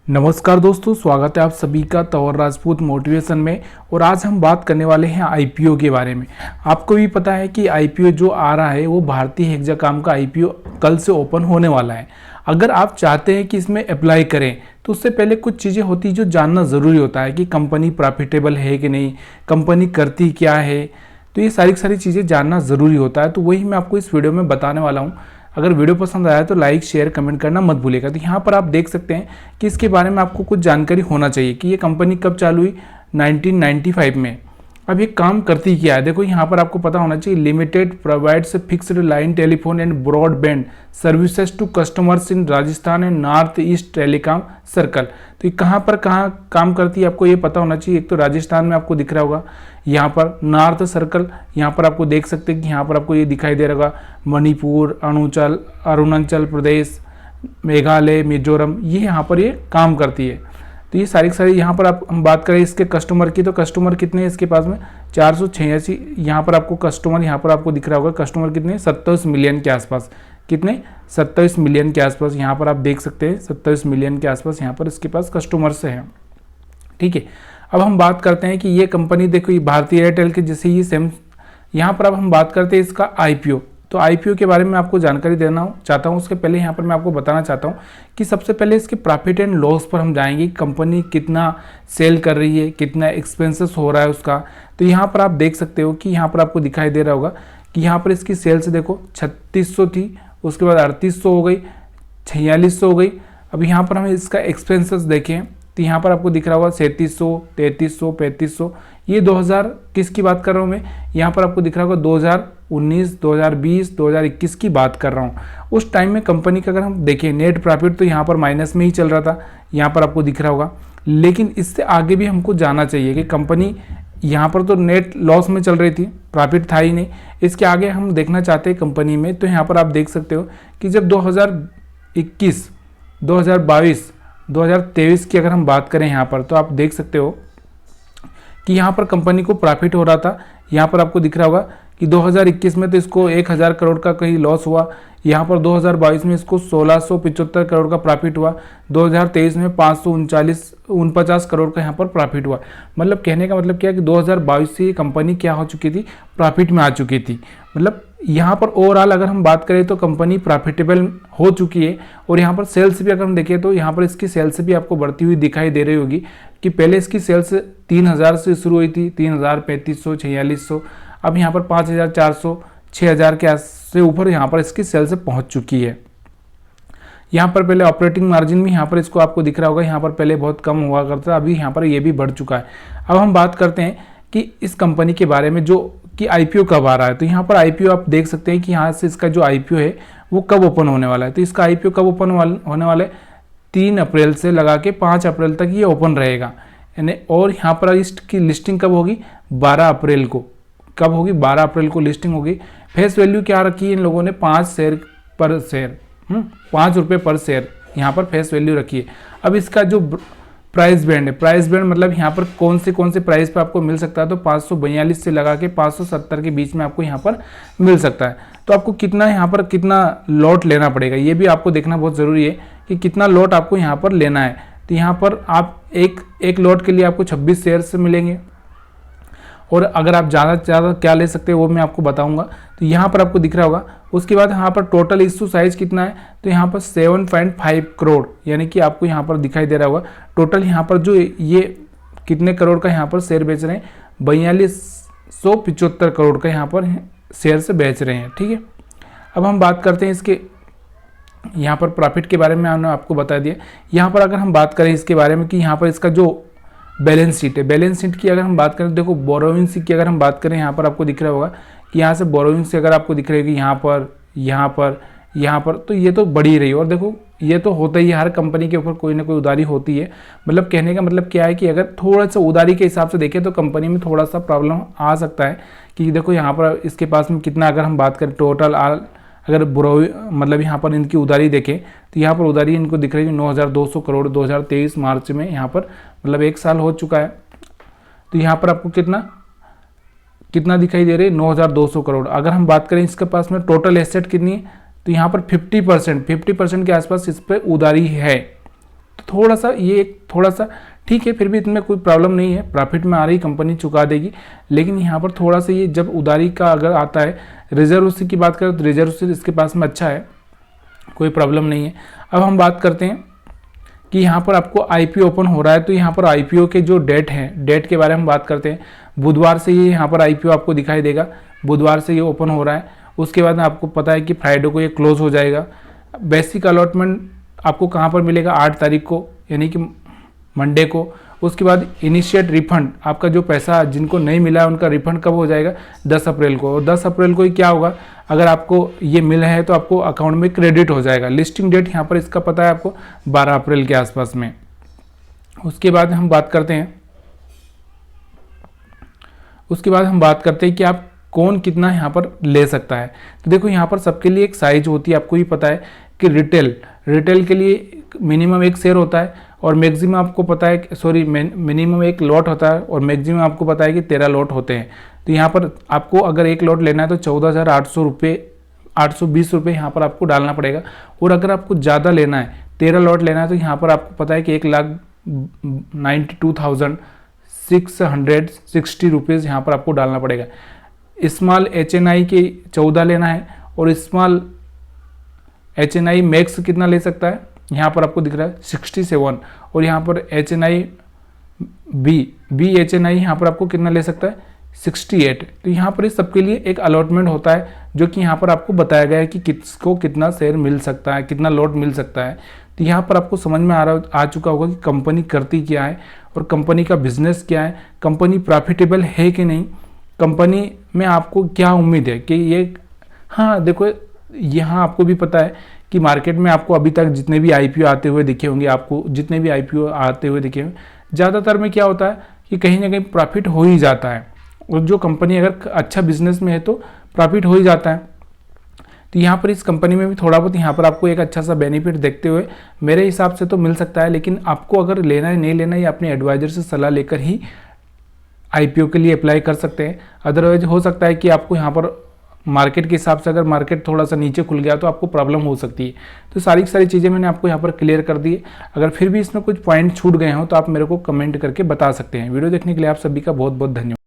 नमस्कार दोस्तों, स्वागत है आप सभी का तंवर राजपूत मोटिवेशन में। और आज हम बात करने वाले हैं आईपीओ के बारे में। आपको भी पता है कि आईपीओ जो आ रहा है वो भारतीय हेक्साकॉम का आईपीओ कल से ओपन होने वाला है। अगर आप चाहते हैं कि इसमें अप्लाई करें तो उससे पहले कुछ चीज़ें होती हैं जो जानना ज़रूरी होता है कि कंपनी प्रॉफिटेबल है कि नहीं, कंपनी करती क्या है। तो ये सारी चीज़ें जानना ज़रूरी होता है। तो वही मैं आपको इस वीडियो में बताने वाला हूँ। अगर वीडियो पसंद आया तो लाइक शेयर कमेंट करना मत भूलिएगा। तो यहाँ पर आप देख सकते हैं कि इसके बारे में आपको कुछ जानकारी होना चाहिए कि ये कंपनी कब चालू हुई, 1995 में। अब ये काम करती क्या है, देखो यहाँ पर आपको पता होना चाहिए। Limited provides fixed line telephone and broadband services to customers in Rajasthan and north east telecom circle. तो ये कहाँ काम करती है आपको ये पता होना चाहिए। एक तो राजस्थान में आपको दिख रहा होगा, यहाँ पर नॉर्थ सर्कल, यहाँ पर आपको देख सकते हैं कि यहाँ पर आपको ये दिखाई दे रहा होगा मणिपुर, अरुणाचल प्रदेश, मेघालय, मिजोरम, ये यहाँ पर ये काम करती है। तो ये सारी यहाँ पर हम बात करें इसके कस्टमर की, तो कस्टमर कितने हैं इसके पास में 486। यहाँ पर आपको कस्टमर यहाँ पर आपको दिख रहा होगा कस्टमर कितने, 27 मिलियन के आसपास। कितने, 27 मिलियन के आसपास। यहाँ पर आप देख सकते हैं 27 मिलियन के आसपास यहाँ पर इसके पास कस्टमर्स हैं। ठीक है, अब हम बात करते हैं कि ये कंपनी देखो, ये भारतीय एयरटेल के जैसे ये सेम। यहाँ पर अब हम बात करते हैं इसका आईपीओ। तो आईपीओ के बारे में आपको जानकारी देना चाहता हूँ। उसके पहले यहाँ पर मैं आपको बताना चाहता हूँ कि सबसे पहले इसके प्रॉफिट एंड लॉस पर हम जाएंगे। कंपनी कितना सेल कर रही है, कितना एक्सपेंसेस हो रहा है उसका। तो यहाँ पर आप देख सकते हो कि यहाँ पर आपको दिखाई दे रहा होगा कि यहाँ पर इसकी सेल्स देखो 3600 थी, उसके बाद 3800 हो गई, 4600 हो गई। अब यहाँ पर हम इसका एक्सपेंसेस देखें तो यहाँ पर आपको दिख रहा होगा 3700, 3300, 3500। ये 2000 किसकी बात कर रहा हूँ मैं, यहाँ पर आपको दिख रहा होगा 2019, 2020, 2021 की बात कर रहा हूँ। उस टाइम में कंपनी का अगर हम देखें नेट प्रॉफिट तो यहाँ पर माइनस में ही चल रहा था, यहाँ पर आपको दिख रहा होगा। लेकिन इससे आगे भी हमको जाना चाहिए कि कंपनी यहाँ पर तो नेट लॉस में चल रही थी, प्रॉफिट था ही नहीं। इसके आगे हम देखना चाहते हैं कंपनी में। तो यहाँ पर आप देख सकते हो कि जब 2021, 2022, 2023 की अगर हम बात करें यहाँ पर, तो आप देख सकते हो कि यहाँ पर कंपनी को प्रॉफिट हो रहा था। यहाँ पर आपको दिख रहा होगा कि 2021 में तो इसको 1000 करोड़ का कहीं लॉस हुआ। यहाँ पर 2022 में इसको 1675 करोड़ का प्रॉफिट हुआ। 2023 में 549 करोड़ का यहाँ पर प्रॉफिट हुआ। मतलब कहने का मतलब क्या है कि 2022 से ये कंपनी क्या हो चुकी थी, प्रॉफिट में आ चुकी थी। मतलब यहाँ पर ओवरऑल अगर हम बात करें तो कंपनी प्रॉफिटेबल हो चुकी है। और यहाँ पर सेल्स भी अगर हम देखें तो यहाँ पर इसकी सेल्स भी आपको बढ़ती हुई दिखाई दे रही होगी कि पहले इसकी सेल्स 3000 से शुरू हुई थी, 3000, 3500, 4600। अब यहाँ पर 5400, 6000 के से ऊपर यहाँ पर इसकी सेल्स पहुँच चुकी है। यहाँ पर पहले ऑपरेटिंग मार्जिन भी यहाँ पर इसको आपको दिख रहा होगा, यहाँ पर पहले बहुत कम हुआ करता, अभी यहाँ पर ये भी बढ़ चुका है। अब हम बात करते हैं कि इस कंपनी के बारे में, जो कि आईपीओ कब आ रहा है। तो यहाँ पर आईपीओ आप देख सकते हैं कि यहाँ से इसका जो आईपीओ है वो कब ओपन होने वाला है। तो इसका आईपीओ कब ओपन होने वाला है, 3 अप्रैल से लगा के 5 अप्रैल तक ये ओपन रहेगा यानी। और यहाँ पर इसकी लिस्टिंग कब होगी, 12 अप्रैल को। कब होगी, 12 अप्रैल को लिस्टिंग होगी। फेस वैल्यू क्या रखी है इन लोगों ने, 5 शेयर पर शेयर, 5 रुपये पर शेयर यहाँ पर फेस वैल्यू रखी है। अब इसका जो प्राइस बैंड है, प्राइस बैंड मतलब यहाँ पर कौन से प्राइस पे आपको मिल सकता है, तो 542 से लगा के 570 के बीच में आपको यहाँ पर मिल सकता है। तो आपको कितना यहाँ पर कितना लॉट लेना पड़ेगा, ये भी आपको देखना बहुत ज़रूरी है कि कितना लॉट आपको यहाँ पर लेना है। तो यहाँ पर आप एक लॉट के लिए आपको 26 शेयर्स मिलेंगे। और अगर आप ज़्यादा से ज़्यादा क्या ले सकते हैं वो मैं आपको बताऊंगा। तो यहाँ पर आपको दिख रहा होगा। उसके बाद यहाँ पर टोटल इश्यू साइज कितना है, तो यहाँ पर 7.5 करोड़, यानी कि आपको यहाँ पर दिखाई दे रहा होगा टोटल यहाँ पर जो ये कितने करोड़ का यहाँ पर शेयर बेच रहे हैं, 4275 करोड़ का यहाँ पर शेयर से बेच रहे हैं। ठीक है, अब हम बात करते हैं इसके यहाँ पर प्रॉफिट के बारे में। हमने आपको बता दिया। यहाँ पर अगर हम बात करें इसके बारे में कि यहाँ पर इसका जो बैलेंस शीट है, बैलेंस शीट की अगर हम बात करें, देखो बोरोइंग्स की अगर हम बात करें, यहाँ पर आपको दिख रहा होगा कि यहाँ से बोरोइंग्स से अगर आपको दिख रहा है कि यहाँ पर तो ये तो बढ़ी रही है। और देखो ये तो होता ही है, हर कंपनी के ऊपर कोई ना कोई उधारी होती है। मतलब कहने का मतलब क्या है कि अगर थोड़ा सा उधारी के हिसाब से देखें तो कंपनी में थोड़ा सा प्रॉब्लम आ सकता है कि देखो यहाँ पर इसके पास में कितना, अगर हम बात करें टोटल अगर मतलब यहाँ पर इनकी उधारी देखें तो यहाँ पर उधारी इनको दिख रही है 9200 करोड़ 2023 मार्च में, यहाँ पर मतलब 1 साल हो चुका है। तो यहाँ पर आपको कितना दिखाई दे रही है, 9200 करोड़। अगर हम बात करें इसके पास में टोटल एसेट कितनी है, तो यहाँ पर 50% के आसपास इस पर उधारी है। तो थोड़ा सा ये थोड़ा सा ठीक है, फिर भी इतने कोई प्रॉब्लम नहीं है, प्रॉफिट में आ रही कंपनी चुका देगी। लेकिन यहाँ पर थोड़ा सा ये जब उधारी का अगर आता है, रिजर्व की बात करें तो रिजर्व इसके पास में अच्छा है, कोई प्रॉब्लम नहीं है। अब हम बात करते हैं कि यहाँ पर आपको आईपीओ ओपन हो रहा है, तो यहाँ पर आईपीओ के जो डेट हैं, डेट के बारे में बात करते हैं। बुधवार से ये यहाँ पर आईपीओ आपको दिखाई देगा, बुधवार से ये ओपन हो रहा है। उसके बाद आपको पता है कि फ्राइडे को ये क्लोज हो जाएगा। बेसिक अलॉटमेंट आपको कहाँ पर मिलेगा, 8 तारीख को, यानी कि मंडे को। उसके बाद इनिशिएट रिफंड, आपका जो पैसा जिनको नहीं मिला है उनका रिफंड कब हो जाएगा, 10 अप्रैल को। और 10 अप्रैल को ही क्या होगा, अगर आपको ये मिला है तो आपको अकाउंट में क्रेडिट हो जाएगा। लिस्टिंग डेट यहाँ पर इसका पता है आपको 12 अप्रैल के आसपास में। उसके बाद हम बात करते हैं कि आप कौन कितना यहाँ पर ले सकता है। तो देखो यहाँ पर सबके लिए एक साइज होती है, आपको ही पता है कि रिटेल के लिए मिनिमम एक शेयर होता है और मैक्सिमम आपको पता है, मिनिमम एक लॉट होता है और मैक्सिमम आपको पता है कि 13 लॉट होते हैं। तो यहाँ पर आपको अगर एक लॉट लेना है तो 14,800 रुपये, 820 रुपये यहाँ पर आपको डालना पड़ेगा। और अगर आपको ज़्यादा लेना है, 13 लॉट लेना है, तो यहाँ पर आपको पता है कि 1,92,660 रुपीज़ यहाँ पर आपको डालना पड़ेगा। स्मॉल HNI के 14 लेना है और स्मॉल HNI मैक्स कितना ले सकता है, यहाँ पर आपको दिख रहा है 67। और यहाँ पर HNI बी HNI यहाँ पर आपको कितना ले सकता है, 68। तो यहाँ पर इस सबके लिए एक अलॉटमेंट होता है जो कि यहाँ पर आपको बताया गया है कि किसको कितना शेयर मिल सकता है, कितना लॉट मिल सकता है। तो यहाँ पर आपको समझ में आ चुका होगा कि कंपनी करती क्या है और कंपनी का बिजनेस क्या है, कंपनी प्रॉफिटेबल है कि नहीं, कंपनी में आपको क्या उम्मीद है कि ये। हाँ देखो, यहाँ आपको भी पता है कि मार्केट में आपको अभी तक जितने भी आईपीओ आते हुए दिखे होंगे, ज़्यादातर में क्या होता है कि कहीं ना कहीं प्रॉफिट हो ही जाता है। और जो कंपनी अगर अच्छा बिजनेस में है तो प्रॉफिट हो ही जाता है। तो यहाँ पर इस कंपनी में भी थोड़ा बहुत यहाँ पर आपको एक अच्छा सा बेनिफिट देखते हुए मेरे हिसाब से तो मिल सकता है। लेकिन आपको अगर लेना है नहीं लेना है, या अपने एडवाइजर से सलाह लेकर ही आईपीओ के लिए अप्लाई कर सकते हैं। अदरवाइज हो सकता है कि आपको यहाँ पर मार्केट के हिसाब से, अगर मार्केट थोड़ा सा नीचे खुल गया तो आपको प्रॉब्लम हो सकती है। तो सारी चीज़ें मैंने आपको यहाँ पर क्लियर कर दी है। अगर फिर भी इसमें कुछ पॉइंट छूट गए हों तो आप मेरे को कमेंट करके बता सकते हैं। वीडियो देखने के लिए आप सभी का बहुत बहुत धन्यवाद।